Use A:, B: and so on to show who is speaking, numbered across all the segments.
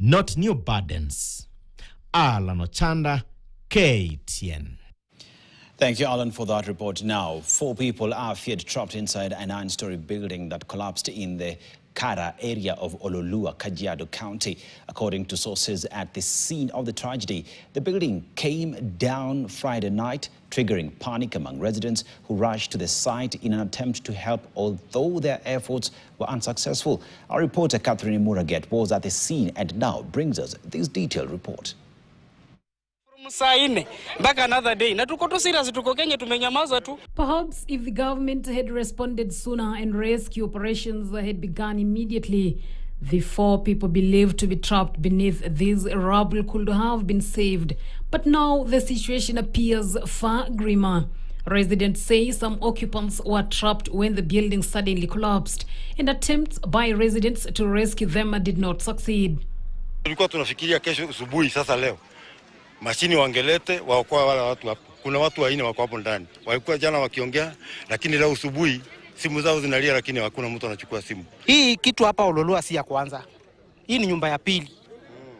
A: not new burdens. Alan Ochanda, KTN.
B: Thank you, Alan, for that report. Now, 4 people are feared trapped inside a 9-story building that collapsed in the Kara area of Ololua, Kajiado County. According to sources at the scene of the tragedy, the building came down Friday night, triggering panic among residents who rushed to the site in an attempt to help, although their efforts were unsuccessful. Our reporter Catherine Muraget was at the scene and now brings us this detailed report.
C: Another day. Perhaps if the government had responded sooner and rescue operations had begun immediately, the 4 people believed to be trapped beneath this rubble could have been saved. But now the situation appears far grimmer. Residents say some occupants were trapped when the building suddenly collapsed, and attempts by residents to rescue them did not succeed.
D: Mashini wangelete waokoa wala watu hapo. Kuna watu waine wako hapo ndani. Walikuwa jana wakiongea, lakini leo asubuhi simu zao zinalia, lakini hakuna mtu anachukua simu.
E: Hii kitu hapa Ololua si ya kwanza. Hii ni nyumba ya pili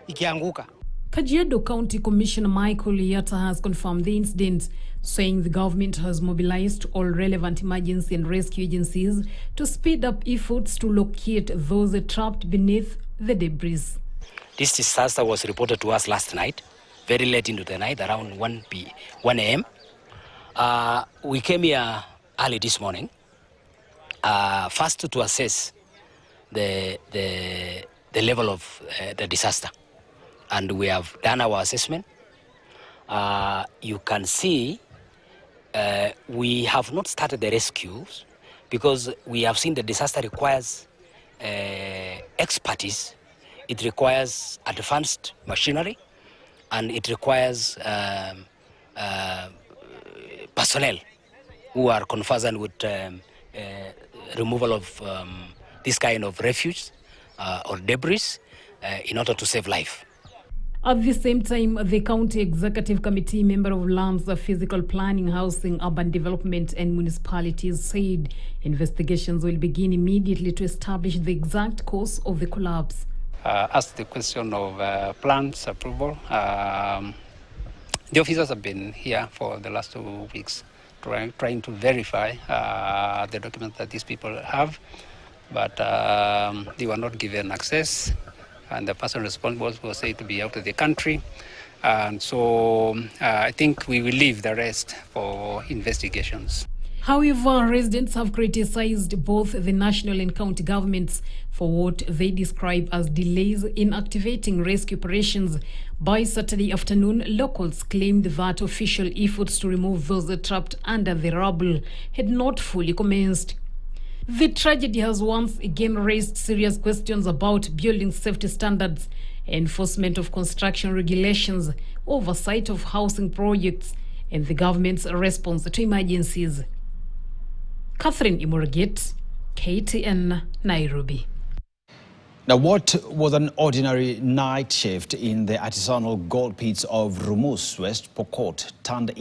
E: ikianguka.
C: Kajiado County Commissioner Michael Yata has confirmed the incident, saying the government has mobilized all relevant emergency and rescue agencies to speed up efforts to locate those trapped beneath the debris.
F: This disaster was reported to us last night, very late into the night, around 1 a.m. We came here early this morning, first to assess the level of the disaster. And we have done our assessment. You can see we have not started the rescues because we have seen the disaster requires expertise. It requires advanced machinery, and it requires personnel who are conversant with removal of this kind of refuse or debris in order to save life.
C: At the same time, the County Executive Committee member of Lands, Physical Planning, Housing, Urban Development and Municipalities said investigations will begin immediately to establish the exact cause of the collapse.
G: As the question of plans approval, the officers have been here for the last 2 weeks trying to verify the documents that these people have, but they were not given access, and the person responsible was said to be out of the country. And so I think we will leave the rest for investigations.
C: However, residents have criticized both the national and county governments for what they describe as delays in activating rescue operations. By Saturday afternoon, locals claimed that official efforts to remove those trapped under the rubble had not fully commenced. The tragedy has once again raised serious questions about building safety standards, enforcement of construction regulations, oversight of housing projects, and the government's response to emergencies. Catherine Muraget, KTN, Nairobi.
B: Now, what was an ordinary night shift in the artisanal gold pits of Rumus, West Pokot, turned